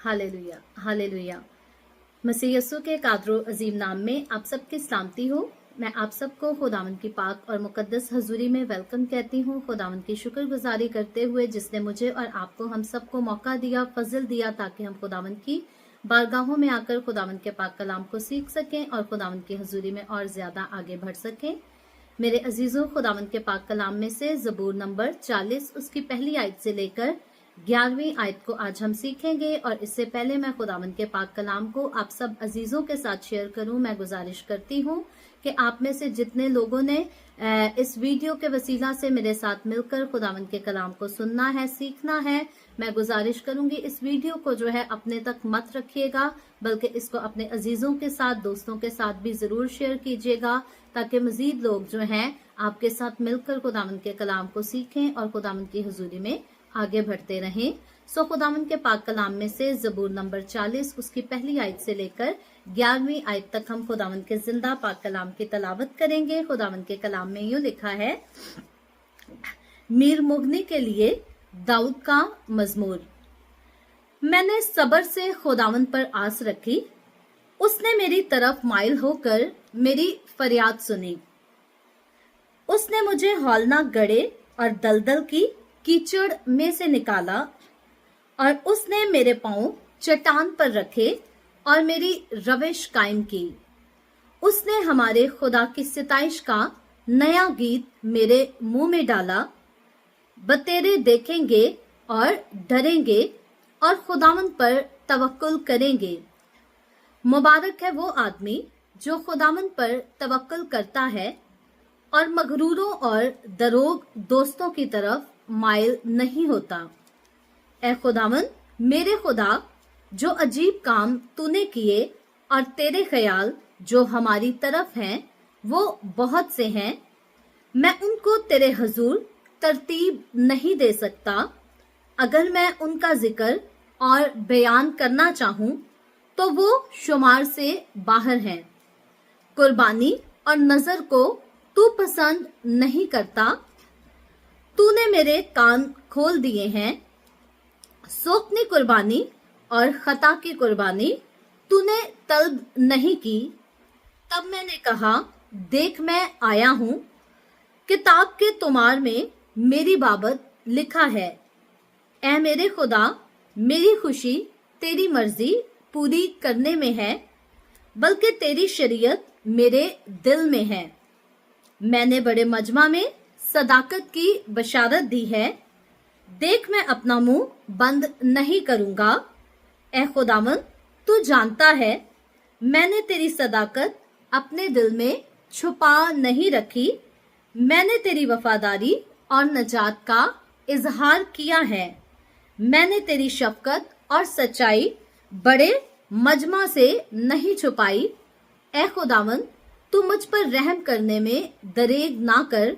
Hallelujah hallelujah. मसीह यस्सु के कादरो अजीम नाम में आप सबकी सलामती हो। मैं आप सबको खुदावंद की पाक और मुकद्दस हजूरी में वेलकम कहती हूँ। खुदावंद की शुक्रगुजारी करते हुए जिसने मुझे और आपको हम सबको मौका दिया, फजल दिया, ताकि हम खुदावंद की बारगाहों में आकर खुदावंद के पाक कलाम को सीख सकें और खुदावंद की हजूरी में और ज्यादा आगे बढ़ सकें। मेरे अजीजों, खुदावंद के पाक कलाम में से ज़बूर नंबर 40 उसकी पहली आयत से लेकर 11वीं आयत को आज हम सीखेंगे। और इससे पहले मैं खुदावंद के पाक कलाम को आप सब अजीजों के साथ शेयर करूं, मैं गुजारिश करती हूं कि आप में से जितने लोगों ने इस वीडियो के वसीला से मेरे साथ मिलकर खुदावंद के कलाम को सुनना है, सीखना है, मैं गुजारिश करूंगी इस वीडियो को जो है अपने तक मत रखिएगा, बल्कि इसको अपने अजीजों के साथ, दोस्तों के साथ भी जरूर शेयर कीजिएगा, ताकि मजीद लोग जो हैं आपके साथ मिलकर खुदावंद के कलाम को सीखें और खुदावंद की हुजूरी में आगे बढ़ते रहें। सो खुदावंद के पाक कलाम में से ज़बूर नंबर 40 उसकी पहली आयत से लेकर 11वीं आयत तक हम खुदावंद के जिंदा पाक कलाम की तलावत करेंगे। खुदावंद के कलाम में यूं लिखा है, मीर मुगनी के लिए दाऊद का मजमूर। मैंने सब्र से खुदावंद पर आस रखी, उसने मेरी तरफ माइल होकर मेरी फरियाद सुनी। उसने मुझे हौलनाक गड्ढे और दलदल की कीचड़ में से निकाला, और उसने मेरे पांव चट्टान पर रखे और मेरी रविश कायम की। उसने हमारे खुदा की सिताइश का नया गीत मेरे मुंह में डाला। बतेरे देखेंगे और डरेंगे और खुदावंद पर तवक्कुल करेंगे। मुबारक है वो आदमी जो खुदावंद पर तवक्कुल करता है और मगरूरों और दरोग दोस्तों की तरफ माइल नहीं होता। ए खुदावंद मेरे खुदा, जो अजीब काम तूने किए और तेरे ख्याल जो हमारी तरफ हैं वो बहुत से हैं। मैं उनको तेरे हुजूर तरतीब नहीं दे सकता। अगर मैं उनका जिक्र और बयान करना चाहूं तो वो शुमार से बाहर हैं। कुर्बानी और नजर को तू पसंद नहीं करता। तूने मेरे कान खोल दिए हैं। सोखनी कुर्बानी और खता की कुर्बानी तूने तलब नहीं की। तब मैंने कहा, देख मैं आया हूं। किताब के तुमार में मेरी बाबत लिखा है। ऐ मेरे खुदा, मेरी खुशी तेरी मर्जी पूरी करने में है, बल्कि तेरी शरीयत मेरे दिल में है। मैंने बड़े मजमा में सदाकत की बशारत दी है। देख मैं अपना मुंह बंद नहीं करूंगा। ए खुदावंद, तू जानता है मैंने तेरी सदाकत अपने दिल में छुपा नहीं रखी। मैंने तेरी वफादारी और नजात का इजहार किया है। मैंने तेरी शफकत और सच्चाई बड़े मजमा से नहीं छुपाई। ए खुदावंद, तू मुझ पर रहम करने में दरेग ना कर।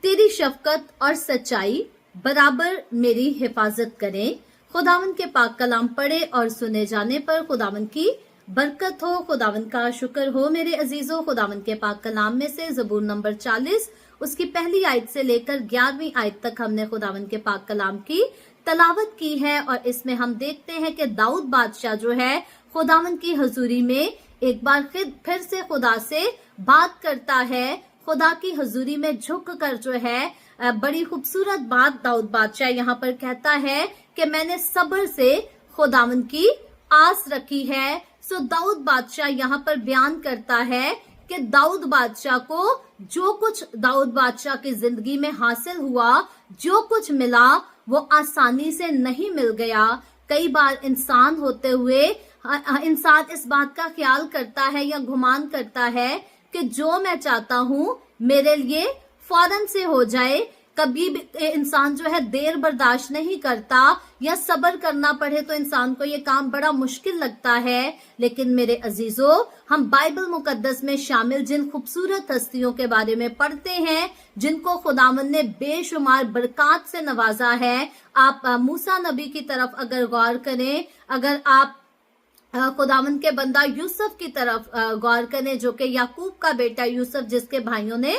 तेरी शफकत और सच्चाई बराबर मेरी हिफाजत करें। खुदावंद के पाक कलाम पढ़े और सुने जाने पर खुदावंद की बरकत हो, खुदावंद का शुक्र हो। मेरे अजीजों, खुदावंद के पाक कलाम में से ज़बूर नंबर 40 उसकी पहली आयत से लेकर 11वीं आयत तक हमने खुदावंद के पाक कलाम की तलावत की है। और इसमें हम देखते हैं कि दाऊद बादशाह जो है खुदावंद की हजूरी में एक बार फिर से खुदा से बात करता है। खुदा की हजूरी में झुक कर जो है बड़ी खूबसूरत बात दाऊद बादशाह यहाँ पर कहता है कि मैंने सब्र से खुदावंद की आस रखी है। सो दाऊद बादशाह यहाँ पर बयान करता है कि दाऊद बादशाह को जो कुछ दाऊद बादशाह की जिंदगी में हासिल हुआ, जो कुछ मिला, वो आसानी से नहीं मिल गया। कई बार इंसान होते हुए इंसान इस बात का ख्याल करता है या गुमान करता है कि जो मैं चाहता हूं मेरे लिए फौरन से हो जाए। कभी भी इंसान जो है देर बर्दाश्त नहीं करता, या सब्र करना पड़े तो इंसान को ये काम बड़ा मुश्किल लगता है। लेकिन मेरे अजीजों, हम बाइबल मुकद्दस में शामिल जिन खूबसूरत हस्तियों के बारे में पढ़ते हैं, जिनको खुदावंद ने बेशुमार बरकत से नवाजा है। आप मूसा नबी की तरफ अगर गौर करें, अगर आप खुदावंद के बंदा यूसुफ की तरफ गौर करें, जो कि याकूब का बेटा यूसुफ, जिसके भाइयों ने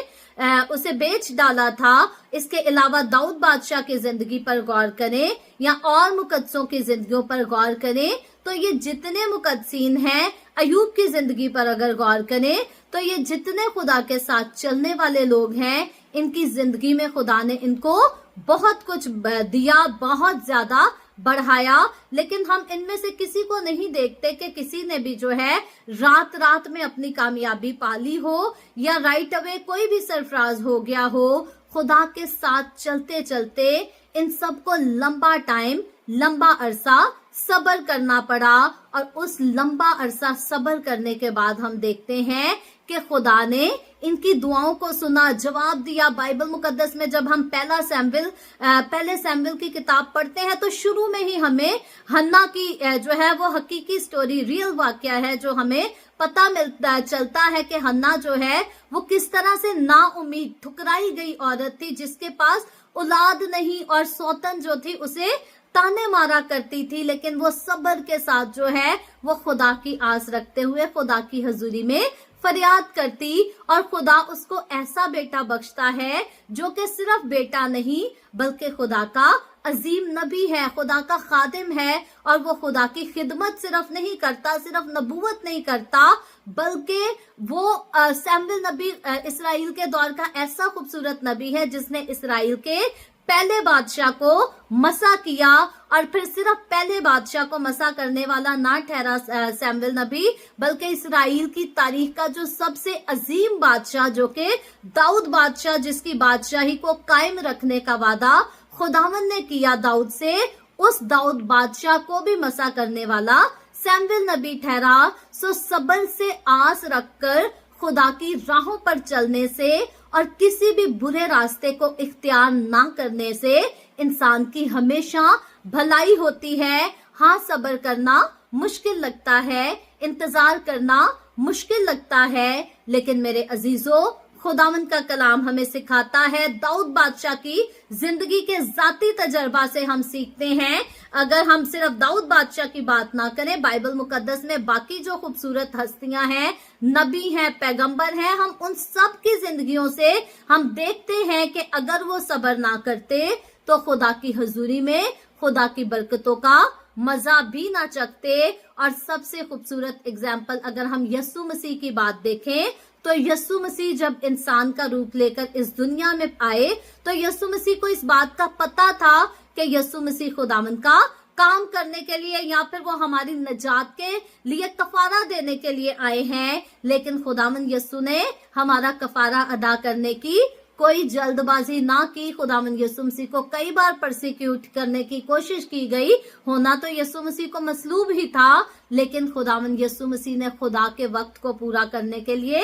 उसे बेच डाला था। इसके अलावा दाऊद बादशाह की जिंदगी पर गौर करें या और मुकद्दसों की जिंदगियों पर गौर करें तो ये जितने मुकद्दसीन हैं, अयूब की जिंदगी पर अगर गौर करें तो ये जितने खुदा के साथ चलने वाले लोग हैं, इनकी जिंदगी में खुदा ने इनको बहुत कुछ दिया, बहुत ज्यादा बढ़ाया। लेकिन हम इनमें से किसी को नहीं देखते कि किसी ने भी जो है रात रात में अपनी कामयाबी पाली हो या राइट अवे कोई भी सरफराज हो गया हो। खुदा के साथ चलते चलते इन सबको लंबा टाइम, लंबा अरसा सब्र करना पड़ा, और उस लंबा अरसा सब्र करने के बाद हम देखते हैं कि खुदा ने इनकी दुआओं को सुना, जवाब दिया। बाइबल मुकद्दस में जब हम पहले सैमुएल की किताब पढ़ते हैं तो शुरू में ही हमें हन्ना की जो है वो हकीकी स्टोरी, रियल वाकया है जो हमें पता चलता है कि हन्ना जो है वो किस तरह से नाउम्मीद, ठुकराई गई औरत थी, जिसके पास औलाद नहीं, और सौतन जो थी उसे ताने मारा करती थी, लेकिन वो सब्र के साथ जो है वो खुदा की आस रखते हुए खुदा की हजूरी में फरियाद करती, और खुदा उसको ऐसा बेटा बख्शता है जो कि सिर्फ बेटा नहीं बल्कि खुदा का अजीम नबी है, खुदा का खादिम है। और वो खुदा की खिदमत सिर्फ नहीं करता, सिर्फ नबूवत नहीं करता, बल्कि वो सैमुएल नबी इसराइल के दौर का ऐसा खूबसूरत नबी है जिसने इसराइल के पहले बादशाह को मसा किया, और फिर सिर्फ पहले बादशाह को मसा करने वाला ना ठहरा सैमुएल नबी, बल्कि इसराइल की तारीख का जो सबसे अजीम बादशाह, जो कि दाऊद बादशाह, जिसकी बादशाही को कायम रखने का वादा खुदावंद ने किया दाऊद से, उस दाऊद बादशाह को भी मसा करने वाला सैमुएल नबी ठहरा। सो सब्र से आस रखकर खुदा की राहों पर चलने से और किसी भी बुरे रास्ते को इख्तियार ना करने से इंसान की हमेशा भलाई होती है। हाँ, सब्र करना मुश्किल लगता है, इंतजार करना मुश्किल लगता है, लेकिन मेरे अजीजों, खुदावंद का कलाम हमें सिखाता है, दाऊद बादशाह की जिंदगी के जाती तजर्बा से हम सीखते हैं। अगर हम सिर्फ दाऊद बादशाह की बात ना करें, बाइबल मुकद्दस में बाकी जो खूबसूरत हस्तियां हैं, नबी हैं, पैगंबर हैं, हम उन सब की जिंदगियों से हम देखते हैं कि अगर वो सब्र ना करते तो खुदा की हजूरी में खुदा की बरकतों का मजा भी ना चखते। और सबसे खूबसूरत एग्जाम्पल अगर हम यीशु मसीह की बात देखें तो यीशु मसीह जब इंसान का रूप लेकर इस दुनिया में आए तो यीशु मसीह को इस बात का पता था कि यीशु मसीह खुदावंद का काम करने के लिए या फिर वो हमारी निजात के लिए कफारा देने के लिए आए हैं। लेकिन खुदावंद यीशु ने हमारा कफारा अदा करने की कोई जल्दबाजी ना की। खुदावंद यीशु मसीह को कई बार परसिक्यूट करने की कोशिश की गई, होना तो यीशु मसीह को मसलूब ही था, लेकिन खुदावंद यीशु मसीह ने खुदा के वक्त को पूरा करने के लिए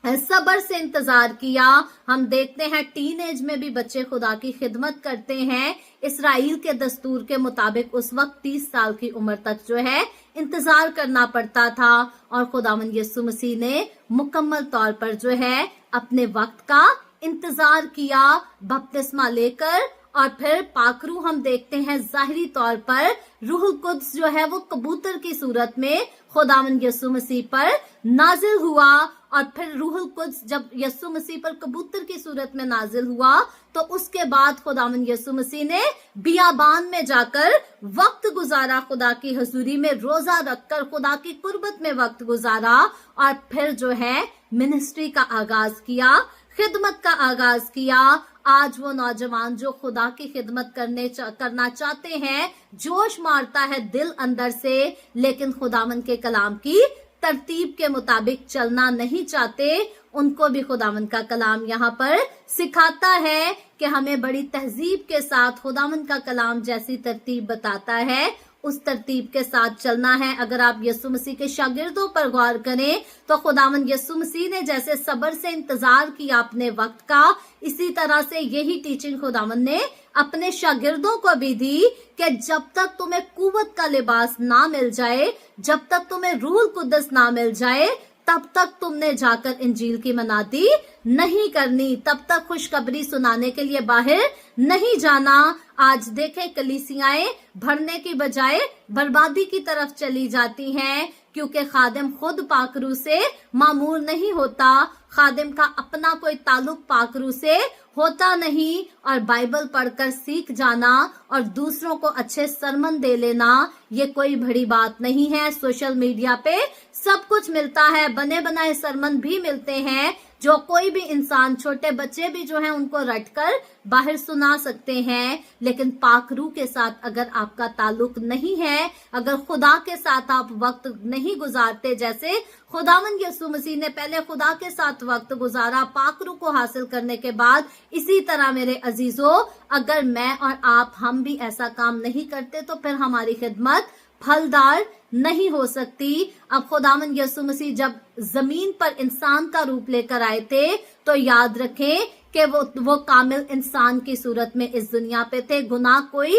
सब्र से इंतजार किया। हम देखते हैं टीनेज में भी बच्चे खुदा की खिदमत करते हैं। इसराइल के दस्तूर के मुताबिक उस वक्त 30 साल की उम्र तक जो है इंतजार करना पड़ता था, और खुदावंद यीशु मसीह ने मुकम्मल तौर पर जो है अपने वक्त का इंतजार किया, बपतिस्मा लेकर। और फिर पाकरू हम देखते हैं जाहिरी तौर पर रूहुल कुद्स जो है वो कबूतर की सूरत में खुदावंद यीशु मसीह पर नाजिल हुआ। और फिर रूहुल कुद्स जब यीशु मसीह पर कबूतर की सूरत में नाजिल हुआ तो उसके बाद खुदावंद यीशु मसीह ने बियाबान में जाकर वक्त गुजारा, खुदा की हजूरी में रोजा रखकर खुदा की कुर्बत में वक्त गुजारा, और फिर जो है मिनिस्ट्री का आगाज किया, खिदमत का आगाज किया। आज वो नौजवान जो खुदा की खिदमत करना चाहते हैं, जोश मारता है दिल अंदर से, लेकिन खुदावंद के कलाम की तरतीब के मुताबिक चलना नहीं चाहते, उनको भी खुदावंद का कलाम यहाँ पर सिखाता है कि हमें बड़ी तहजीब के साथ खुदावंद का कलाम जैसी तरतीब बताता है उस तरतीब के साथ चलना है। अगर आप यीशु मसीह के शागिर्दों पर गौर करें तो खुदावंद यीशु मसीह ने जैसे सब्र से इंतजार किया अपने वक्त का, इसी तरह से यही टीचिंग खुदावंद ने अपने शागिर्दों को भी दी कि जब तक तुम्हें कुव्वत का लिबास ना मिल जाए, जब तक तुम्हें रूहुल कुद्दस ना मिल जाए, तब तक तुमने जाकर इंजील की मनादी नहीं करनी, तब तक खुशखबरी सुनाने के लिए बाहर नहीं जाना। आज देखें कलीसियाएं भरने की बजाय बर्बादी की तरफ चली जाती हैं, क्योंकि खादिम खुद पाकरू से मामूर नहीं होता, खादिम का अपना कोई ताल्लुक पाकरू से होता नहीं। और बाइबल पढ़कर सीख जाना और दूसरों को अच्छे सरमन दे लेना ये कोई बड़ी बात नहीं है। सोशल मीडिया पे सब कुछ मिलता है, बने बनाए सरमन भी मिलते हैं जो कोई भी इंसान, छोटे बच्चे भी जो हैं उनको रटकर बाहर सुना सकते हैं। लेकिन पाक रूह के साथ अगर आपका ताल्लुक नहीं है, अगर खुदा के साथ आप वक्त नहीं गुजारते, जैसे खुदावंद यीशु मसीह ने पहले खुदा के साथ वक्त गुजारा पाक रूह को हासिल करने के बाद, इसी तरह मेरे अजीजों अगर मैं और आप हम भी ऐसा काम नहीं करते तो फिर हमारी खिदमत फलदार नहीं हो सकती। अब खुदावंद यीशु मसीह जब जमीन पर इंसान का रूप लेकर आए थे तो याद रखें कि वो कामिल इंसान की सूरत में इस दुनिया पे थे। गुनाह कोई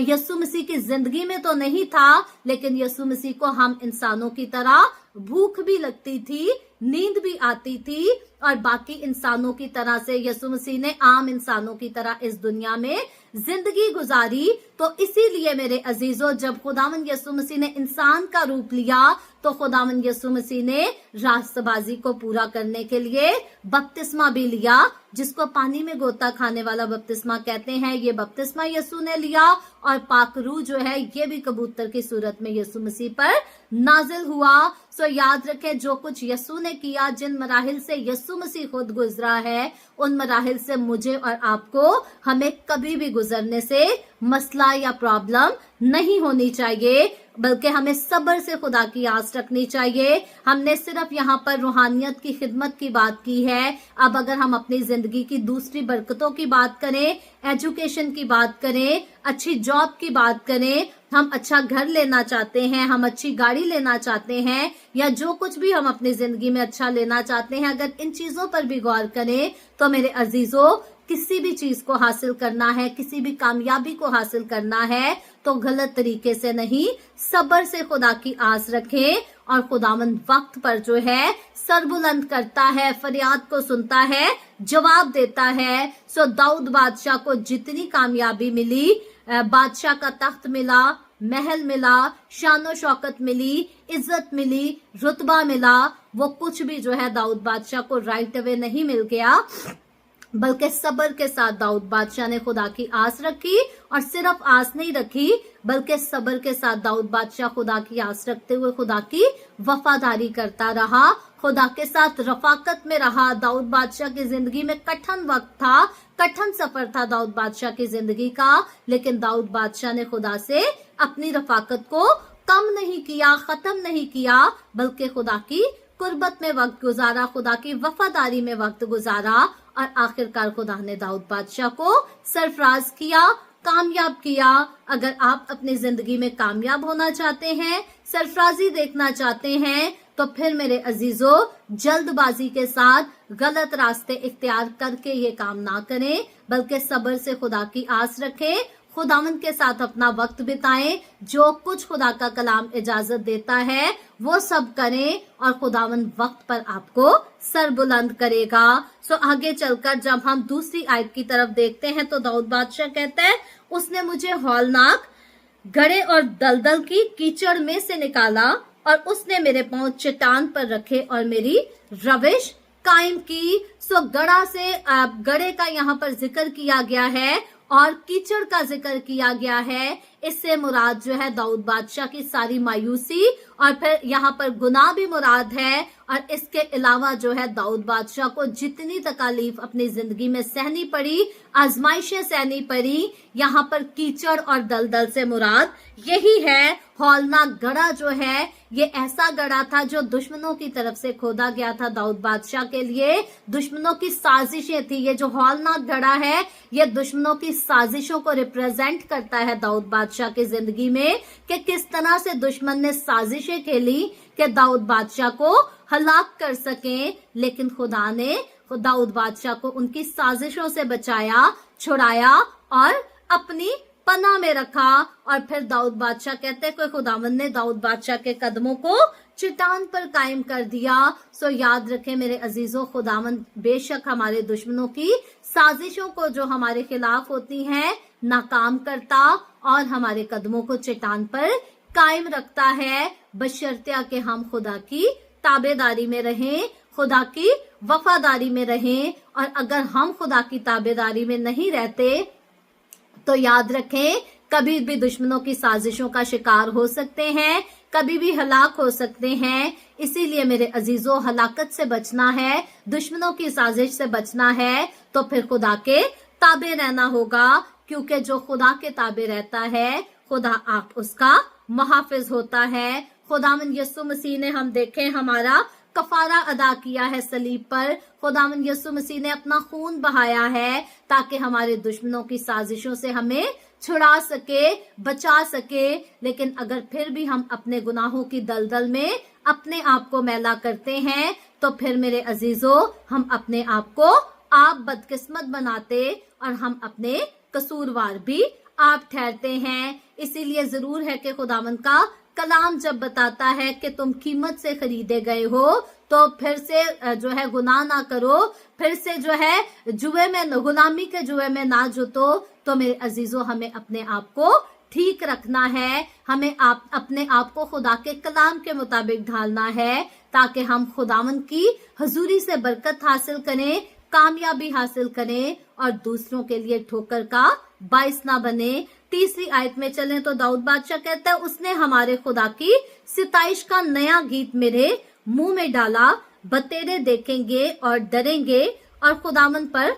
यीशु मसीह की जिंदगी में तो नहीं था, लेकिन यीशु मसीह को हम इंसानों की तरह भूख भी लगती थी, नींद भी आती थी, और बाकी इंसानों की तरह से यीशु मसीह ने आम इंसानों की तरह इस दुनिया में जिंदगी गुजारी। तो इसीलिए मेरे अजीजों जब खुदावंद यीशु मसीह ने इंसान का रूप लिया तो खुदावंद यीशु मसीह ने रास्तबाजी को पूरा करने के लिए बपतिस्मा भी लिया, जिसको पानी में गोता खाने वाला बपतिस्मा कहते हैं। ये बपतिस्मा यीशु ने लिया और पाक रूह जो है ये भी कबूतर की सूरत में यीशु मसीह पर नाजिल हुआ। सो याद रखें जो कुछ यीशु ने किया, जिन मराहिल से यीशु मसीह खुद गुजरा है, उन मराहिल से मुझे और आपको हमें कभी भी गुजरने से मसला या प्रॉब्लम नहीं होनी चाहिए, बल्कि हमें सब्र से खुदा की आस रखनी चाहिए। हमने सिर्फ यहाँ पर रूहानियत की खिदमत की बात की है। अब अगर हम अपनी जिंदगी की दूसरी बरकतों की बात करें, एजुकेशन की बात करें, अच्छी जॉब की बात करें, हम अच्छा घर लेना चाहते हैं, हम अच्छी गाड़ी लेना चाहते हैं, या जो कुछ भी हम अपनी जिंदगी में अच्छा लेना चाहते हैं, अगर इन चीजों पर भी गौर करें तो मेरे अजीजों किसी भी चीज को हासिल करना है, किसी भी कामयाबी को हासिल करना है तो गलत तरीके से नहीं, सब्र से खुदा की आस रखें। और खुदावंद वक्त पर जो है सर बुलंद करता है, फरियाद को सुनता है, जवाब देता है। सो दाऊद बादशाह को जितनी कामयाबी मिली, बादशाह का तख्त मिला, महल मिला, शानो शौकत मिली, इज्जत मिली, रुतबा मिला, वो कुछ भी जो है दाऊद बादशाह को राइट अवे नहीं मिल गया, बल्कि सब्र के साथ दाऊद बादशाह ने खुदा की आस रखी। और सिर्फ आस नहीं रखी बल्कि सब्र के साथ दाऊद बादशाह खुदा की आस रखते हुए खुदा की वफादारी करता रहा, खुदा के साथ रफाकत में रहा। दाऊद बादशाह की जिंदगी में कठिन वक्त था, कठिन सफर था दाऊद बादशाह की जिंदगी का, लेकिन दाऊद बादशाह ने खुदा से अपनी रफाकत को कम नहीं किया, खत्म नहीं किया, बल्कि खुदा की कुर्बत में वक्त गुजारा, खुदा की वफादारी में वक्त गुजारा। और आखिरकार खुदा ने दाऊद बादशाह को सरफराज किया, कामयाब किया। अगर आप अपनी जिंदगी में कामयाब होना चाहते हैं, सरफराजी देखना चाहते हैं, तो फिर मेरे अजीजों जल्दबाजी के साथ गलत रास्ते इख्तियार करके ये काम ना करें, बल्कि सब्र से खुदा की आस रखें, खुदावंद के साथ अपना वक्त बिताएं, जो कुछ खुदा का कलाम इजाजत देता है वो सब करें, और खुदावंद वक्त पर आपको सर बुलंद करेगा। सो आगे चलकर जब हम दूसरी आयत की तरफ देखते हैं तो दाऊद बादशाह कहता है, उसने मुझे हौलनाक गड़े और दलदल की कीचड़ में से निकाला, और उसने मेरे पांव चट्टान पर रखे और मेरी रविश कायम की। सो गड़े का यहाँ पर जिक्र किया गया है और कीचड़ का जिक्र किया गया है। इससे मुराद जो है दाऊद बादशाह की सारी मायूसी, और फिर यहाँ पर गुनाह भी मुराद है। और इसके अलावा जो है दाऊद बादशाह को जितनी तकालीफ अपनी जिंदगी में सहनी पड़ी, आजमाइशें सहनी पड़ी, यहाँ पर कीचड़ और दलदल से मुराद यही है। हौलनाक गड़ा जो है ये ऐसा गड़ा था जो दुश्मनों की तरफ से खोदा गया था दाऊद बादशाह के लिए, दुश्मनों की साजिशें थी। ये जो हौलनाक गड़ा है ये दुश्मनों की साजिशों को रिप्रेजेंट करता है दाऊद बादशाह की जिंदगी में, कि किस तरह से दुश्मन ने साजिशें खेली कि दाऊद बादशाह को हलाक कर सकें, लेकिन खुदा ने दाऊद बादशाह को उनकी साजिशों से बचाया, छुड़ाया और अपनी पनाह में रखा। और फिर दाऊद बादशाह कहते हैं कि खुदावंद ने दाऊद बादशाह के कदमों को चट्टान पर कायम कर दिया। सो याद रखें मेरे अजीजों, खुदावंद बेशक हमारे दुश्मनों की साजिशों को जो हमारे खिलाफ होती हैं नाकाम करता और हमारे कदमों को चट्टान पर कायम रखता है, बशर्ते कि हम खुदा की ताबेदारी में रहें, खुदा की वफादारी में रहें। और अगर हम खुदा की ताबेदारी में नहीं रहते तो याद रखें कभी भी दुश्मनों की साजिशों का शिकार हो सकते हैं, कभी भी हलाक हो सकते हैं। इसीलिए मेरे अजीजों, हलाकत से बचना है, दुश्मनों की साजिश से बचना है तो फिर खुदा के ताबे रहना होगा, क्योंकि जो खुदा के ताबे रहता है खुदा आप उसका मुहाफिज होता है। खुदावंद यीशु मसीह ने हम देखें हमारा कफारा अदा किया है सलीब पर। खुदावंद यीशु मसीह ने अपना खून बहाया है ताकि हमारे दुश्मनों की साजिशों से हमें छुड़ा सके, बचा सके। लेकिन अगर फिर भी हम अपने गुनाहों की दलदल में अपने आप को मैला करते हैं तो फिर मेरे अजीजों, हम अपने आप को आप बदकिस्मत बनाते और हम अपने कसूरवार भी आप ठहरते हैं। इसीलिए जरूर है कि खुदावंद का कलाम जब बताता है कि तुम कीमत से खरीदे गए हो तो फिर से जो है गुनाह ना करो, फिर से जो है जुए में, गुलामी के जुए में ना जुतो। तो मेरे अजीजों, हमें अपने आप को ठीक रखना है, हमें अपने आप को खुदा के कलाम के मुताबिक ढालना है ताकि हम खुदावंद की हजूरी से बरकत हासिल करें, कामयाबी हासिल करें और दूसरों के लिए ठोकर का बाइस ना बने। तीसरी आयत में चलें तो दाऊद बादशाह कहता है, उसने हमारे खुदा की सिताइश का नया गीत मेरे मुंह में डाला, बतेरे देखेंगे और डरेंगे और खुदावंद पर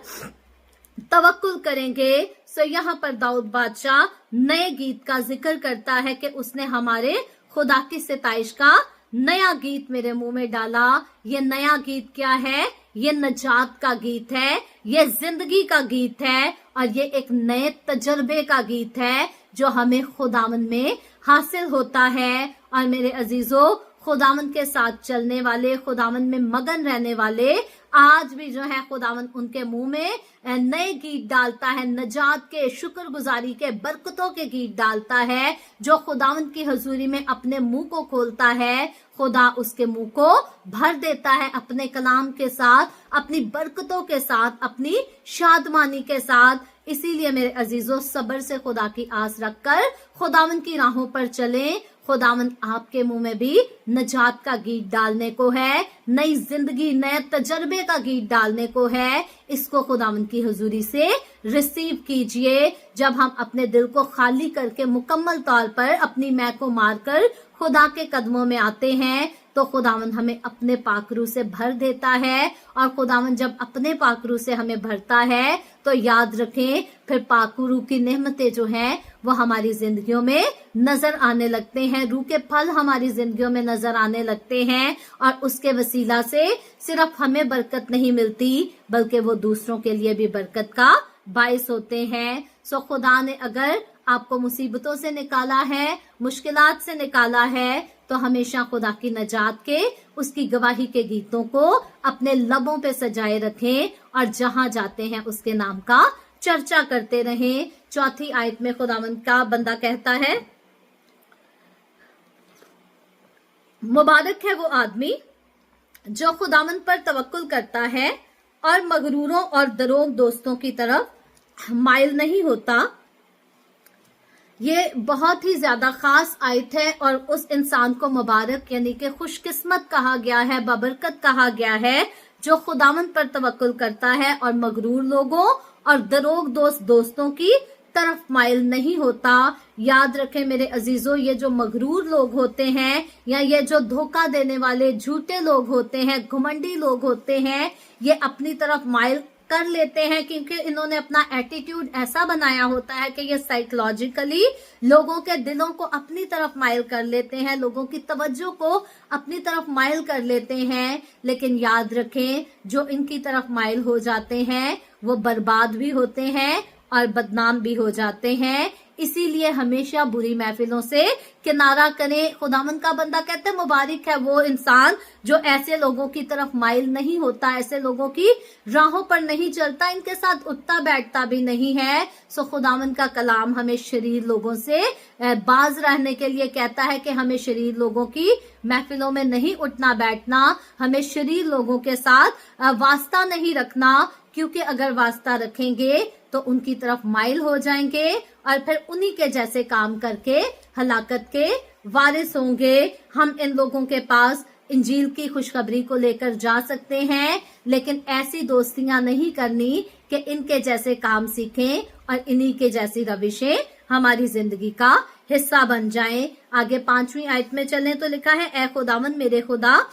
तवक्कुल करेंगे। सो यहाँ पर दाऊद बादशाह नए गीत का जिक्र करता है कि उसने हमारे खुदा की सिताइश का नया गीत मेरे मुंह में डाला। ये नया गीत क्या है? ये नजात का गीत है, ये जिंदगी का गीत है और ये एक नए तजर्बे का गीत है जो हमें खुदावंद में हासिल होता है। और मेरे अजीजों, खुदावंद के साथ चलने वाले, खुदावंद में मगन रहने वाले, आज भी जो है खुदावंद उनके मुंह में नए गीत डालता है, नजात के, शुक्रगुजारी के, बरकतों के गीत डालता है। जो खुदावंद की हजूरी में अपने मुंह को खोलता है, खुदा उसके मुंह को भर देता है अपने कलाम के साथ, अपनी बरकतों के साथ, अपनी शादमानी के साथ। इसीलिए मेरे अजीजों, सब्र से खुदा की आस रखकर खुदावंद की राहों पर चलें। खुदावंद आपके मुंह में भी नजात का गीत डालने को है, नई जिंदगी, नए तजर्बे का गीत डालने को है। इसको खुदावंद की हुजूरी से रिसीव कीजिए। जब हम अपने दिल को खाली करके मुकम्मल तौर पर अपनी मैं को मारकर खुदा के कदमों में आते हैं तो खुदावंद हमें अपने पाकरू से भर देता है। और खुदावंद जब अपने पाकरू से हमें भरता है तो याद रखें, फिर पाकरू की नेमतें जो हैं वो हमारी जिंदगियों में नजर आने लगते हैं, रूह के फल हमारी जिंदगियों में नजर आने लगते हैं। और उसके वसीला से सिर्फ हमें बरकत नहीं मिलती बल्कि वो दूसरों के लिए भी बरकत का बाइस होते हैं। सो खुदा ने अगर आपको मुसीबतों से निकाला है, मुश्किलात से निकाला है, तो हमेशा खुदा की नजात के, उसकी गवाही के गीतों को अपने लबों पे सजाए रखें और जहां जाते हैं उसके नाम का चर्चा करते रहें। चौथी आयत में खुदावंद का बंदा कहता है, मुबारक है वो आदमी जो खुदावंद पर तवक्कुल करता है और मगरूरों और दरोग दोस्तों की तरफ माइल नहीं होता। ये बहुत ही ज्यादा खास आयत है और उस इंसान को मुबारक यानी कि खुशकिस्मत कहा गया है, बबरकत कहा गया है जो खुदावंद पर तवक्कुल करता है और मगरूर लोगों और दरोग दोस्तों की तरफ माइल नहीं होता। याद रखें मेरे अजीजों, ये जो मगरूर लोग होते हैं या ये जो धोखा देने वाले झूठे लोग होते हैं, घुमंडी लोग होते हैं, ये अपनी तरफ माइल कर लेते हैं क्योंकि इन्होंने अपना एटीट्यूड ऐसा बनाया होता है कि ये साइकोलॉजिकली लोगों के दिलों को अपनी तरफ माइल कर लेते हैं, लोगों की तवज्जो को अपनी तरफ माइल कर लेते हैं। लेकिन याद रखें, जो इनकी तरफ माइल हो जाते हैं वो बर्बाद भी होते हैं और बदनाम भी हो जाते हैं। इसीलिए हमेशा बुरी महफिलों से किनारा करें। खुदावंद का बंदा कहते हैं मुबारक है वो इंसान जो ऐसे लोगों की तरफ माइल नहीं होता, ऐसे लोगों की राहों पर नहीं चलता, इनके साथ उठता बैठता भी नहीं है। सो खुदावंद का कलाम हमें शरीर लोगों से बाज रहने के लिए कहता है कि हमें शरीर लोगों की महफिलों में नहीं उठना बैठना, हमें शरीर लोगों के साथ वास्ता नहीं रखना, क्योंकि अगर वास्ता रखेंगे तो उनकी तरफ माइल हो जाएंगे और फिर उन्हीं के जैसे काम करके हलाकत के वारिस होंगे। हम इन लोगों के पास इंजील की खुशखबरी को लेकर जा सकते हैं, लेकिन ऐसी दोस्तियां नहीं करनी कि इनके जैसे काम सीखें और इन्हीं के जैसी रविशें हमारी जिंदगी का हिस्सा बन जाएं। आगे 5वीं आयत में चलें तो लिखा है, ऐ खुदावंद मेरे खुदा,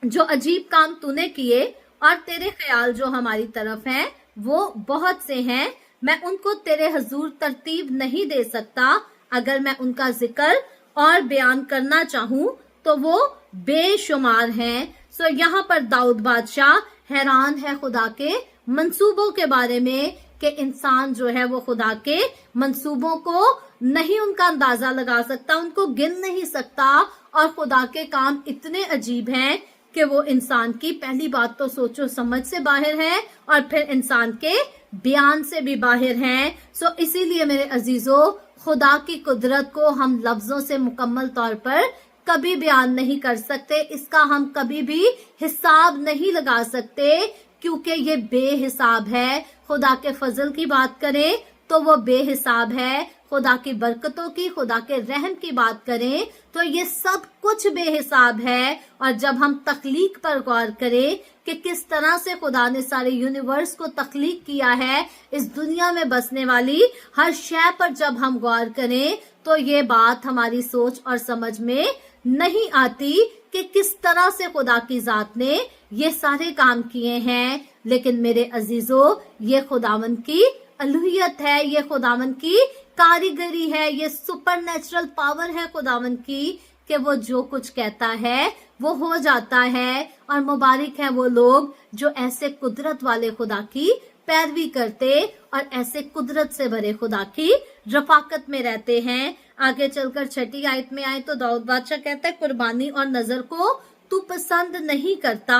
जो अजीब काम तूने किए और तेरे ख्याल जो हमारी तरफ हैं वो बहुत से हैं, मैं उनको तेरे हजूर तरतीब नहीं दे सकता। अगर मैं उनका जिक्र और बयान करना चाहूं तो वो बेशुमार हैं। सो यहाँ पर दाऊद बादशाह हैरान है खुदा के मंसूबों के बारे में कि इंसान जो है वो खुदा के मंसूबों को नहीं उनका अंदाजा लगा सकता, उनको गिन नहीं सकता, और खुदा के काम इतने अजीब हैं कि वो इंसान की पहली बात तो सोचो समझ से बाहर है और फिर इंसान के बयान से भी बाहर हैं। सो इसीलिए मेरे अजीजों, खुदा की कुदरत को हम लफ्जों से मुकम्मल तौर पर कभी बयान नहीं कर सकते, इसका हम कभी भी हिसाब नहीं लगा सकते, क्योंकि ये बेहिसाब है। खुदा के फजल की बात करें तो वो बेहिसाब है, खुदा की बरकतों की, खुदा के रहम की बात करें तो ये सब कुछ बेहिसाब है। और जब हम तख्लीक पर गौर करें कि किस तरह से खुदा ने सारे यूनिवर्स को तख्लीक किया है, इस दुनिया में बसने वाली हर शय पर जब हम गौर करें तो ये बात हमारी सोच और समझ में नहीं आती कि किस तरह से खुदा की जात ने ये सारे काम किए हैं। लेकिन मेरे अजीजों, ये खुदावंद की अलूहियत है, ये खुदावंद की कारीगरी है, ये सुपर नेचुरल पावर है खुदावंद की कि वो जो कुछ कहता है वो हो जाता है। और मुबारक है वो लोग जो ऐसे कुदरत वाले खुदा की पैरवी करते और ऐसे कुदरत से भरे खुदा की रफाकत में रहते हैं। आगे चलकर 6ठी आयत में आए तो दाऊद बादशाह कहता है, कुर्बानी और नजर को तू पसंद नहीं करता,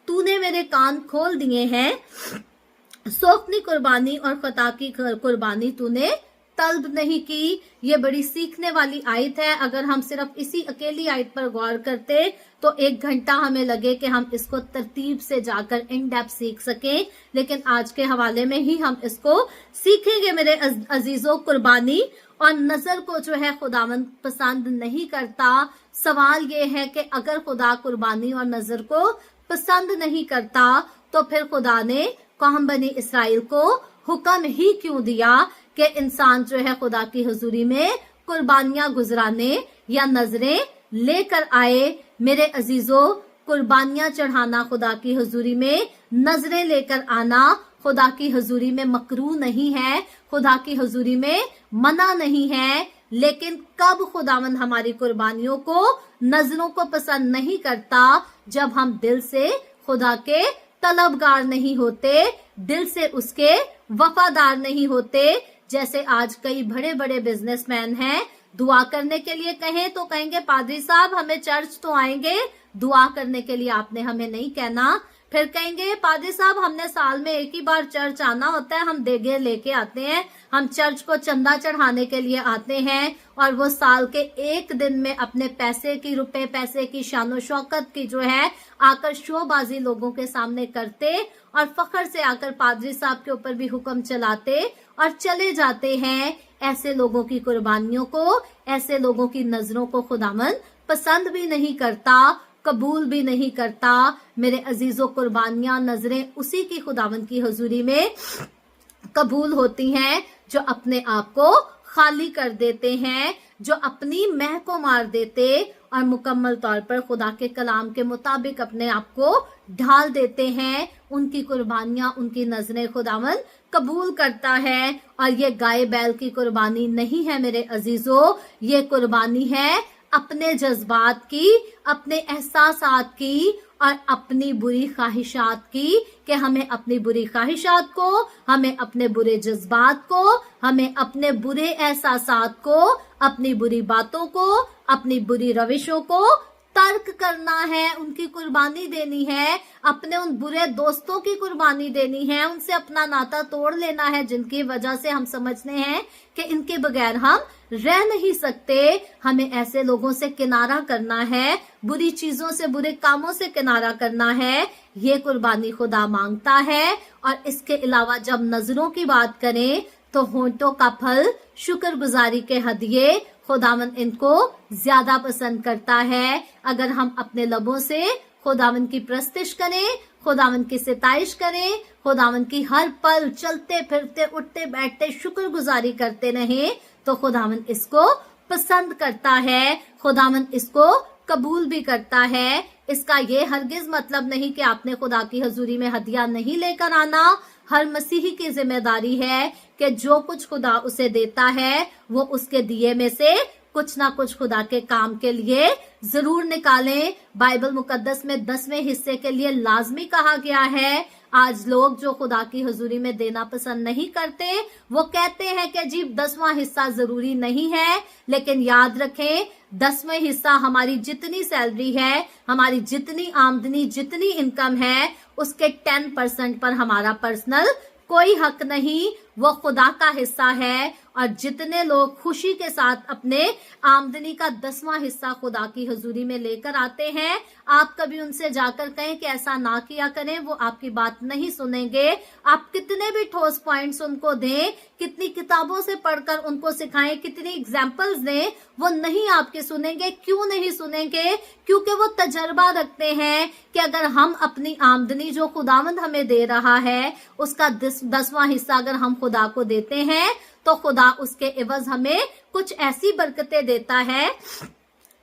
तूने मेरे कान खोल दिए हैं, सोखनी कुर्बानी और खता की कुर्बानी तूने तलब नहीं की। ये बड़ी सीखने वाली आयत है। अगर हम सिर्फ इसी अकेली आयत पर गौर करते तो 1 घंटा हमें लगे कि हम इसको तरतीब से जाकर इन डेप्थ सीख सकें, लेकिन आज के हवाले में ही हम इसको सीखेंगे। मेरे अजीजों, कुर्बानी और नजर को जो है खुदावंद पसंद नहीं करता। सवाल ये है कि अगर खुदा कुर्बानी और नजर को पसंद नहीं करता तो फिर खुदा ने कौम बनी इसराइल को हुक्म ही क्यों दिया कि इंसान जो है खुदा की हुजूरी में कुर्बानियां गुजराने या नजरें लेकर आए। मेरे अजीजों, कुर्बानियां चढ़ाना खुदा की हुजूरी में, नजरें लेकर आना खुदा की हुजूरी में मकरूह नहीं है, खुदा की हुजूरी में मना नहीं है। लेकिन कब खुदावंद हमारी कुर्बानियों को, नजरों को पसंद नहीं करता? जब हम दिल से खुदा के तलबगार नहीं होते, दिल से उसके वफादार नहीं होते। जैसे आज कई बड़े बड़े बिजनेसमैन हैं, दुआ करने के लिए कहें तो कहेंगे पादरी साहब हमें चर्च तो आएंगे, दुआ करने के लिए आपने हमें नहीं कहना। फिर कहेंगे पादरी साहब हमने साल में 1 ही बार चर्च आना होता है, हम देगे लेके आते हैं, हम चर्च को चंदा चढ़ाने के लिए आते हैं। और वो साल के 1 दिन में अपने पैसे की, रुपए पैसे की, शानो शौकत की जो है आकर शोबाजी लोगों के सामने करते और फखर से आकर पादरी साहब के ऊपर भी हुक्म चलाते और चले जाते हैं। ऐसे लोगों की कुर्बानियों को, ऐसे लोगों की नजरों को खुदावंद पसंद भी नहीं करता, कबूल भी नहीं करता। मेरे अजीजों, कुर्बानियां, नजरें उसी की खुदावंद की हुजूरी में कबूल होती हैं जो अपने आप को खाली कर देते हैं, जो अपनी मह को मार देते और मुकम्मल तौर पर खुदा के कलाम के मुताबिक अपने आप को ढाल देते हैं। उनकी कुर्बानियां, उनकी नजरें खुदावंद कबूल करता है। और ये गाय बैल की कुर्बानी नहीं है मेरे अजीजों, ये कुर्बानी है अपने जज्बात की, अपने एहसासात की और अपनी बुरी ख्वाहिशात की, कि हमें अपनी बुरी ख्वाहिशात को, हमें अपने बुरे जज्बात को, हमें अपने बुरे एहसासात को, अपनी बुरी बातों को, अपनी बुरी रविशों को तर्क करना है, उनकी कुर्बानी देनी है, अपने उन बुरे दोस्तों की कुर्बानी देनी है, उनसे अपना नाता तोड़ लेना है जिनकी वजह से हम समझते हैं कि इनके बगैर हम रह नहीं सकते। हमें ऐसे लोगों से किनारा करना है, बुरी चीजों से, बुरे कामों से किनारा करना है। ये कुर्बानी खुदा मांगता है। और इसके अलावा जब नजरों की बात करें तो होंठों का फल, शुक्रगुजारी के हदिये, खुदावंद इनको ज्यादा पसंद करता है। अगर हम अपने लबों से खुदावंद की प्रस्तिश करें, खुदावंद की सिताइश करें, खुदावंद की हर पल चलते फिरते उठते बैठते शुक्रगुजारी करते रहें, तो खुदावंद इसको पसंद करता है, खुदावंद इसको कबूल भी करता है। इसका ये हरगिज मतलब नहीं कि आपने खुदा की हजूरी में हदिया नहीं लेकर आना। हर मसीही की जिम्मेदारी है कि जो कुछ खुदा उसे देता है वो उसके दिए में से कुछ ना कुछ खुदा के काम के लिए जरूर निकालें। बाइबल मुकद्दस में 10वें हिस्से के लिए लाजमी कहा गया है। आज लोग जो खुदा की हजूरी में देना पसंद नहीं करते, वो कहते हैं कि जी 10वां हिस्सा जरूरी नहीं है, लेकिन याद रखें 10वें हिस्सा हमारी जितनी सैलरी है, हमारी जितनी आमदनी, जितनी इनकम है, उसके 10% पर हमारा पर्सनल कोई हक नहीं, वो खुदा का हिस्सा है। और जितने लोग खुशी के साथ अपने आमदनी का 10वां हिस्सा खुदा की हजूरी में लेकर आते हैं, आप कभी उनसे जाकर कहें कि ऐसा ना किया करें, वो आपकी बात नहीं सुनेंगे। आप कितने भी ठोस पॉइंट्स उनको दें, कितनी किताबों से पढ़कर उनको सिखाएं, कितनी एग्जाम्पल्स दें, वो नहीं आपके सुनेंगे। क्यों नहीं सुनेंगे? क्योंकि वो तजर्बा रखते हैं कि अगर हम अपनी आमदनी जो खुदावंद हमें दे रहा है उसका 10वां हिस्सा अगर हम खुदा को देते हैं, तो खुदा उसके एवज हमें कुछ ऐसी बरकतें देता है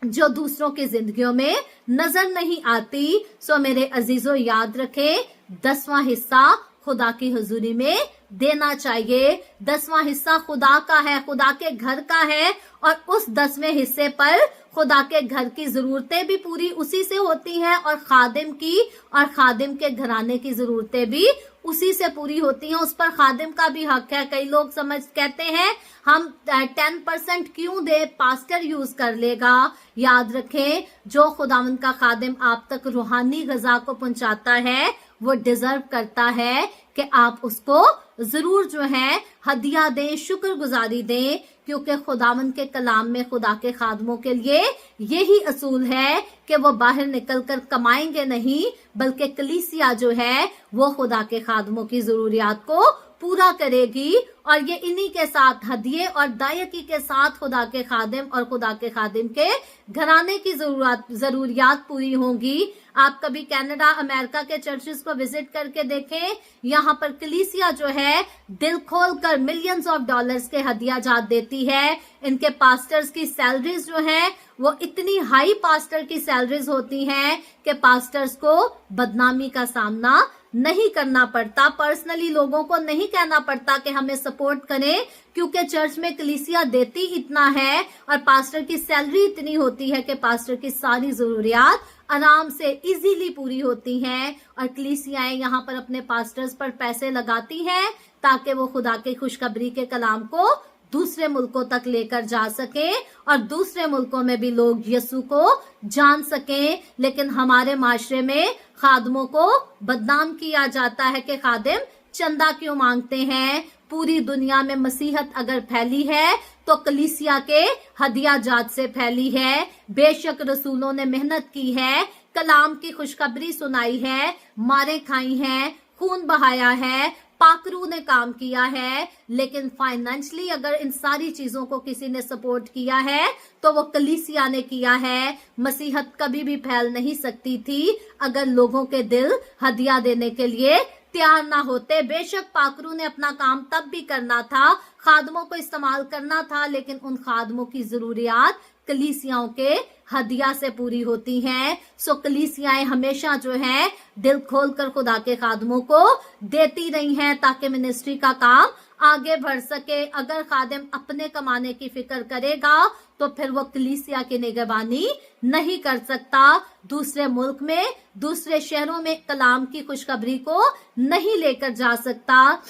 जो दूसरों की जिंदगियों में नजर नहीं आती। सो मेरे अजीजों, याद रखें 10वां हिस्सा खुदा की हजूरी में देना चाहिए। 10वां हिस्सा खुदा का है, खुदा के घर का है, और उस 10वें हिस्से पर खुदा के घर की जरूरतें भी पूरी उसी से होती हैं, और खादिम की और खादिम के घराने की जरूरतें भी उसी से पूरी होती हैं। उस पर खादिम का भी हक है। कई लोग कहते हैं हम 10% क्यों दे, पास्टर यूज कर लेगा। याद रखें, जो खुदावंद का खादिम आप तक रूहानी गजा को पहुंचाता है, वो डिजर्व करता है कि आप उसको जरूर जो है हदिया दें, शुक्रगुजारी दें, क्योंकि खुदावंद के कलाम में खुदा के खादमों के लिए यही असूल है कि वो बाहर निकलकर कमाएंगे नहीं, बल्कि कलीसिया जो है वो खुदा के खादमों की जरूरियात को पूरा करेगी। और ये इन्हीं के साथ हदिये और दायकी के साथ खुदा के खादिम और खुदा के खादिम के घराने की जरूरियात पूरी होंगी। आप कभी कनाडा, अमेरिका के चर्चेस को विजिट करके देखें, यहाँ पर कलीसिया जो है दिल खोल कर मिलियंस ऑफ डॉलर्स के हदिया जात देती है। इनके पास्टर्स की सैलरीज जो है वो इतनी हाई पास्टर की सैलरीज होती हैं कि पास्टर्स को बदनामी का सामना नहीं करना पड़ता। पर्सनली लोगों को नहीं कहना पड़ता कि हमें सपोर्ट करें, क्योंकि चर्च में कलीसिया देती इतना है और पास्टर की सैलरी इतनी होती है कि पास्टर की सारी जरूरियात आराम से इजीली पूरी होती हैं। और कलीसियाएं यहाँ पर अपने पास्टर्स पर पैसे लगाती हैं ताकि वो खुदा के खुशखबरी के कलाम को दूसरे मुल्कों तक लेकर जा सके और दूसरे मुल्कों में भी लोग यीशु को जान सकें। लेकिन हमारे माशरे में खादमों को बदनाम किया जाता है कि खादिम चंदा क्यों मांगते हैं। पूरी दुनिया में मसीहत अगर फैली है तो कलीसिया के हदिया जात से फैली है। बेशक रसूलों ने मेहनत की है, कलाम की खुशखबरी सुनाई है, मारे खाई हैं, खून बहाया है, पाकरू ने काम किया है, लेकिन फाइनेंशियली अगर इन सारी चीजों को किसी ने सपोर्ट किया है तो वो कलीसिया ने किया है। मसीहत कभी भी फैल नहीं सकती थी अगर लोगों के दिल हदिया देने के लिए तैयार ना होते। बेशक पाकरू ने अपना काम तब भी करना था, खादमों को इस्तेमाल करना था, लेकिन उन खादमों की जरूरियात कलीसियाओं के हदिया से पूरी होती हैं। सो कलीसियाएं हमेशा जो है दिल खोल कर खुदा के खादमों को देती रही हैं ताकि मिनिस्ट्री का काम आगे बढ़ सके। अगर खादिम अपने कमाने की फिक्र करेगा तो फिर वो कलीसिया की निगहबानी नहीं कर सकता, दूसरे मुल्क में, दूसरे शहरों में कलाम की खुशखबरी को नहीं लेकर जा सकता।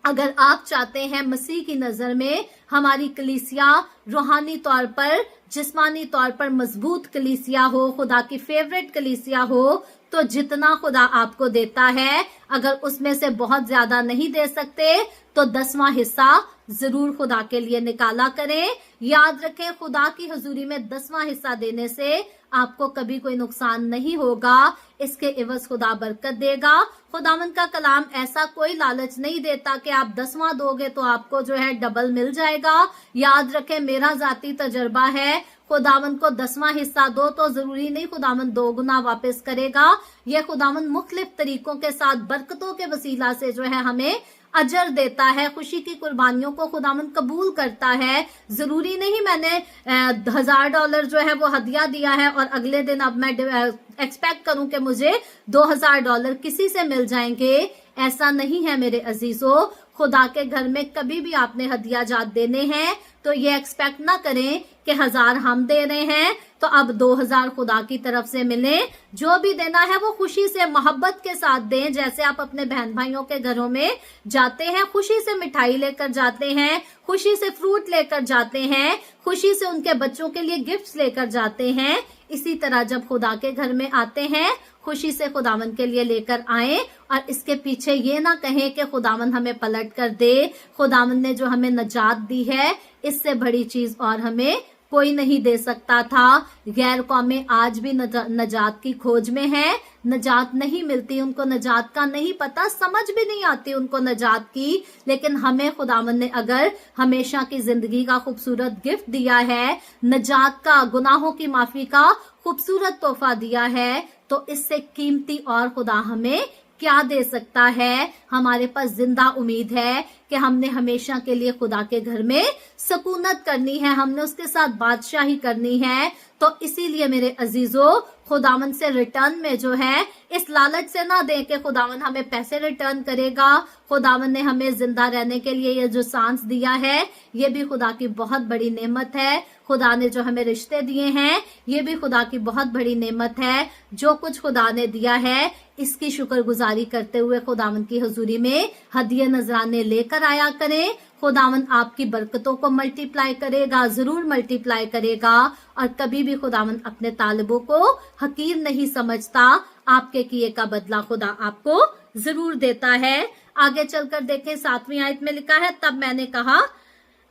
अगर आप चाहते हैं मसीह की नजर में हमारी कलीसिया रूहानी तौर पर, जिस्मानी तौर पर मजबूत कलीसिया हो, खुदा की फेवरेट कलीसिया हो, तो जितना खुदा आपको देता है अगर उसमें से बहुत ज्यादा नहीं दे सकते तो 10वां हिस्सा जरूर खुदा के लिए निकाला करें। याद रखें, खुदा की हुजूरी में 10वां हिस्सा देने से आपको कभी कोई नुकसान नहीं होगा, इसके एवज खुदा बरकत देगा। खुदावंद का कलाम ऐसा कोई लालच नहीं देता कि आप 10वां दोगे तो आपको जो है डबल मिल जाएगा। याद रखें, मेरा जाती तजर्बा है, खुदावंद को 10वां हिस्सा दो तो जरूरी नहीं खुदावंद 2 गुना वापस करेगा। यह खुदावंद मुख्तलिफ तरीकों के साथ बरकतों के वसीला से जो है हमें अजर देता है। खुशी की कुर्बानियों को खुदावंद कबूल करता है। जरूरी नहीं मैंने $1000 जो है वो हदिया दिया है और अगले दिन अब मैं एक्सपेक्ट करूं कि मुझे $2000 किसी से मिल जाएंगे। ऐसा नहीं है मेरे अजीजों। खुदा के घर में कभी भी आपने हदिया जात देने हैं तो ये एक्सपेक्ट ना करें कि 1000 हम दे रहे हैं तो अब 2000 खुदा की तरफ से मिले। जो भी देना है वो खुशी से, मोहब्बत के साथ दें। जैसे आप अपने बहन भाइयों के घरों में जाते हैं, खुशी से मिठाई लेकर जाते हैं, खुशी से फ्रूट लेकर जाते हैं, खुशी से उनके बच्चों के लिए गिफ्ट्स लेकर जाते हैं, इसी तरह जब खुदा के घर में आते हैं खुशी से खुदावन के लिए लेकर आए। और इसके पीछे ये ना कहें कि खुदावन हमें पलट कर दे, खुदावन ने जो हमें नजात दी है इससे बड़ी चीज और हमें कोई नहीं दे सकता था। गैर कौमें आज भी नजात की खोज में है, नजात नहीं मिलती, उनको नजात का नहीं पता, समझ भी नहीं आती उनको नजात की। लेकिन हमें खुदावन ने अगर हमेशा की जिंदगी का खूबसूरत गिफ्ट दिया है, नजात का, गुनाहों की माफी का खूबसूरत तोहफा दिया है, तो इससे कीमती और खुदा हमें क्या दे सकता है। हमारे पास जिंदा उम्मीद है कि हमने हमेशा के लिए खुदा के घर में सकूनत करनी है, हमने उसके साथ बादशाही करनी है। तो इसीलिए मेरे अजीजों, खुदावन से रिटर्न में जो है इस लालच से ना दें कि खुदावन हमें पैसे रिटर्न करेगा। खुदावन ने हमें जिंदा रहने के लिए ये जो सांस दिया है ये भी खुदा की बहुत बड़ी नेमत है। खुदा ने जो हमें रिश्ते दिए हैं ये भी खुदा की बहुत बड़ी नेमत है। जो कुछ खुदा ने दिया है इसकी शुक्रगुजारी करते हुए खुदावन की हुजूरी में हदिये नजराने लेकर आया करें। खुदावन आपकी बरकतों को मल्टीप्लाई करेगा, जरूर मल्टीप्लाई करेगा। और कभी भी खुदावन अपने तालिबों को हकीर नहीं समझता, आपके किए का बदला खुदा आपको जरूर देता है। आगे चलकर देखें, 7वीं आयत में लिखा है, तब मैंने कहा,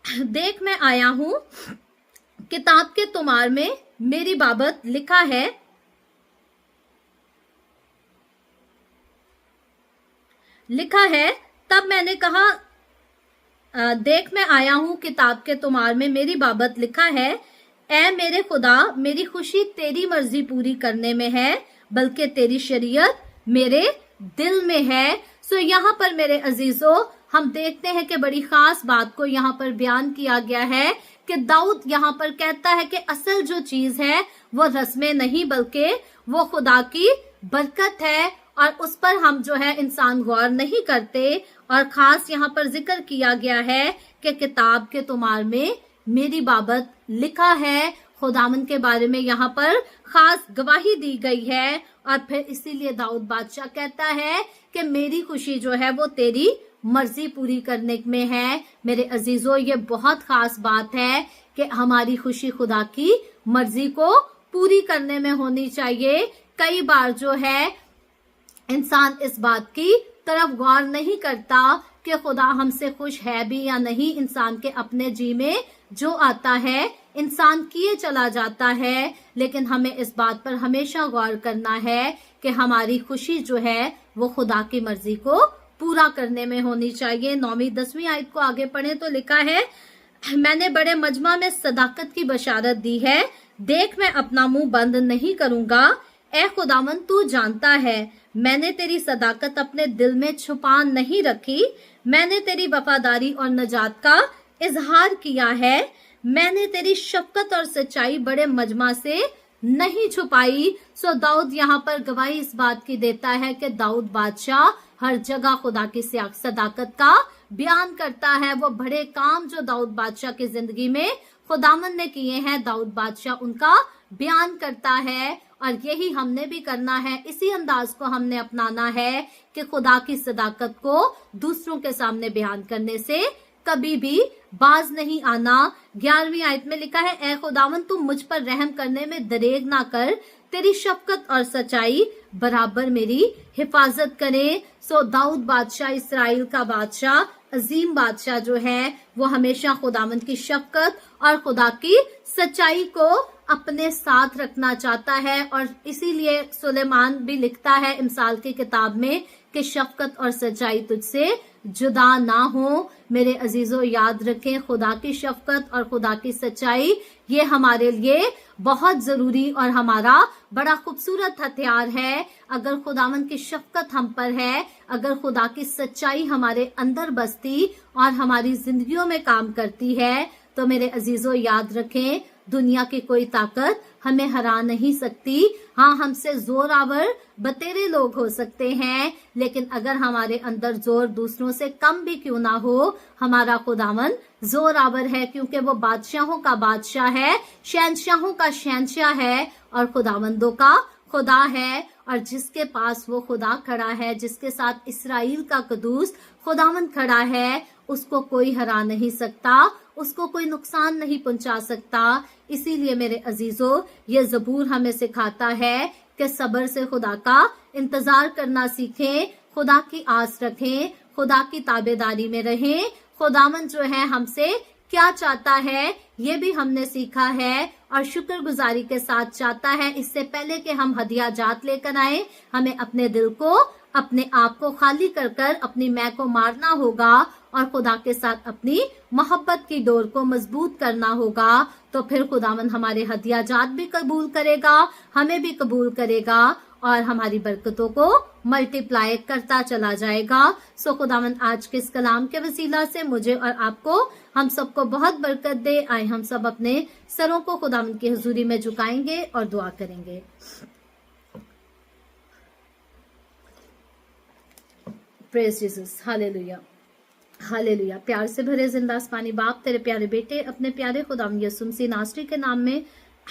देख मैं आया हूं, किताब के तुमार में मेरी बाबत लिखा है, तब मैंने कहा, देख मैं आया हूं, किताब के तुमार में मेरी बाबत लिखा है, ऐ मेरे खुदा, मेरी खुशी तेरी मर्जी पूरी करने में है, बल्कि तेरी शरीयत मेरे दिल में है। सो यहाँ पर मेरे अजीजों हम देखते हैं कि बड़ी खास बात को यहाँ पर बयान किया गया है कि दाऊद यहाँ पर कहता है कि असल जो चीज है वो रस्में नहीं बल्कि वो खुदा की बरकत है, और उस पर हम जो है इंसान गौर नहीं करते। और खास यहाँ पर जिक्र किया गया है कि किताब के तुमार में मेरी बाबत लिखा है। खुदावन के बारे में यहाँ पर खास गवाही दी गई है। और फिर इसीलिए दाऊद बादशाह कहता है कि मेरी खुशी जो है वो तेरी मर्जी पूरी करने में है। मेरे अजीजों, ये बहुत खास बात है कि हमारी खुशी खुदा की मर्जी को पूरी करने में होनी चाहिए। कई बार जो है इंसान इस बात की तरफ गौर नहीं करता कि खुदा हमसे खुश है भी या नहीं। इंसान के अपने जी में जो आता है इंसान किए चला जाता है, लेकिन हमें इस बात पर हमेशा गौर करना है कि हमारी खुशी जो है वो खुदा की मर्जी को पूरा करने में होनी चाहिए। 9वीं 10वीं आयत को आगे पढ़े तो लिखा है, मैंने बड़े मजमा में सदाकत की बशारत दी है, देख मैं अपना मुंह बंद नहीं करूंगा। ए खुदावन, तू जानता है मैंने तेरी सदाकत अपने दिल में छुपा नहीं रखी, मैंने तेरी वफादारी और नजात का इजहार किया है, मैंने तेरी शफकत और सच्चाई बड़े मजमा से नहीं छुपाई। सो दाऊद यहाँ पर गवाही इस बात की देता है कि दाऊद बादशाह हर जगह खुदा की सदाकत का बयान करता है। वो बड़े काम जो दाऊद बादशाह की जिंदगी में खुदावन ने किए हैं, दाऊद बादशाह उनका बयान करता है, और यही हमने भी करना है। इसी अंदाज को हमने अपनाना है कि खुदा की सदाकत को दूसरों के सामने बयान करने से कभी भी बाज नहीं आना। 11वीं आयत में लिखा है, ए खुदावन तू मुझ पर रहम करने में दरेग ना कर, तेरी शफकत और सच्चाई बराबर मेरी हिफाजत करे। सो दाऊद बादशाह, इस्राइल का बादशाह, अजीम बादशाह जो है, वो हमेशा खुदावंद की शफकत और खुदा की सच्चाई को अपने साथ रखना चाहता है। और इसीलिए सुलेमान भी लिखता है इमसाल की किताब में कि शफकत और सच्चाई तुझसे जुदा ना हो। मेरे अजीजों, याद रखें, खुदा की शफकत और खुदा की सच्चाई ये हमारे लिए बहुत जरूरी और हमारा बड़ा खूबसूरत हथियार है। अगर खुदावन की शफकत हम पर है, अगर खुदा की सच्चाई हमारे अंदर बसती और हमारी जिंदगियों में काम करती है, तो मेरे अजीजों याद रखें, दुनिया की कोई ताकत हमें हरा नहीं सकती। हाँ, हमसे जोरावर बतेरे लोग हो सकते हैं, लेकिन अगर हमारे अंदर जोर दूसरों से कम भी क्यों ना हो, हमारा खुदावन जोरावर है, क्योंकि वो बादशाहों का बादशाह है, शहंशाहों का शहंशाह है और खुदावंदों का खुदा है। और जिसके पास वो खुदा खड़ा है, जिसके साथ इस्राइल का कदूस खुदावंद खड़ा है, उसको कोई हरा नहीं सकता, उसको कोई नुकसान नहीं पहुंचा सकता। इसीलिए मेरे अजीजों, ये ज़बूर हमें सिखाता है कि सब्र से खुदा का इंतजार करना सीखें, खुदा की आस रखें, खुदा की ताबेदारी में रहें। खुदावंद जो है हमसे क्या चाहता है ये भी हमने सीखा है, और शुक्रगुजारी के साथ चाहता है। इससे पहले कि हम हदिया जात लेकर आए, हमें अपने दिल को, अपने आप को खाली कर कर अपनी मैं को मारना होगा और खुदा के साथ अपनी मोहब्बत की डोर को मजबूत करना होगा। तो फिर खुदावन हमारे हदिया जात भी कबूल करेगा, हमें भी कबूल करेगा और हमारी बरकतों को मल्टीप्लाई करता चला जाएगा। सो खुदावन आज के इस कलाम के वसीला से मुझे और आपको, हम सबको बहुत बरकत दे। आए हम सब अपने सरों को खुदावन की हुजूरी में झुकाएंगे और दुआ करेंगे। Praise Jesus, hallelujah, hallelujah. प्यार से भरे जिंदा आसमानी बाप, तेरे प्यारे बेटे अपने प्यारे खुदावंद यीशु मसीह नासरी के नाम में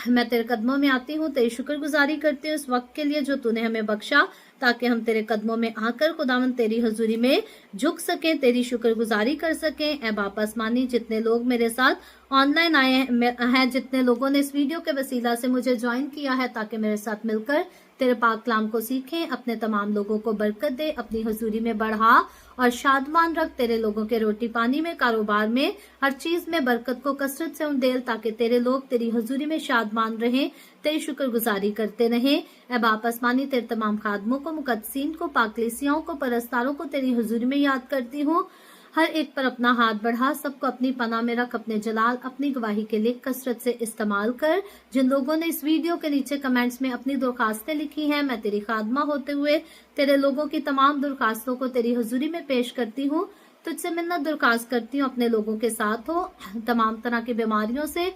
मैं तेरे कदमों में आती हूँ, तेरी शुक्रगुजारी करती हूँ इस वक्त के लिए जो तूने हमें बख्शा, ताकि हम तेरे कदमों में आकर खुदावंद तेरी हजूरी में झुक सकें, तेरी शुक्रगुजारी कर सकें। ए बाप आसमानी, जितने लोग मेरे साथ ऑनलाइन आए हैं, जितने लोगों ने इस वीडियो के वसीला से मुझे ज्वाइन किया है ताकि मेरे साथ मिलकर तेरे पाक कलाम को सीखें, अपने तमाम लोगों को बरकत दे, अपनी हजूरी में बढ़ा और शादमान रख। तेरे लोगों के रोटी पानी में, कारोबार में, हर चीज में बरकत को कसरत से उंडेल, ताकि तेरे लोग तेरी हजूरी में शादमान रहें, तेरी शुक्रगुजारी करते रहें। ए बाप आसमानी, तेरे तमाम खादमों को, मुकद्दसीन को, पाकलीसियाओं को, परस्तारों को तेरी हजूरी में याद करती हूँ। हर एक पर अपना हाथ बढ़ा, सबको अपनी पनाह में रख, अपने जलाल, अपनी गवाही के लिए कसरत से इस्तेमाल कर। जिन लोगों ने इस वीडियो के नीचे कमेंट्स में अपनी दरखास्तें लिखी हैं, मैं तेरी खादमा होते हुए तेरे लोगों की तमाम दरखास्तों को तेरी हुजूरी में पेश करती हूँ। तुझसे मिन्नत दरखास्त करती हूँ, अपने लोगों के साथ हो, तमाम तरह की बीमारियों से,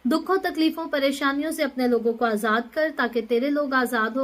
दुखों, तकलीफों, परेशानियों से अपने लोगों को आजाद कर, ताकि तेरे लोग आजाद हो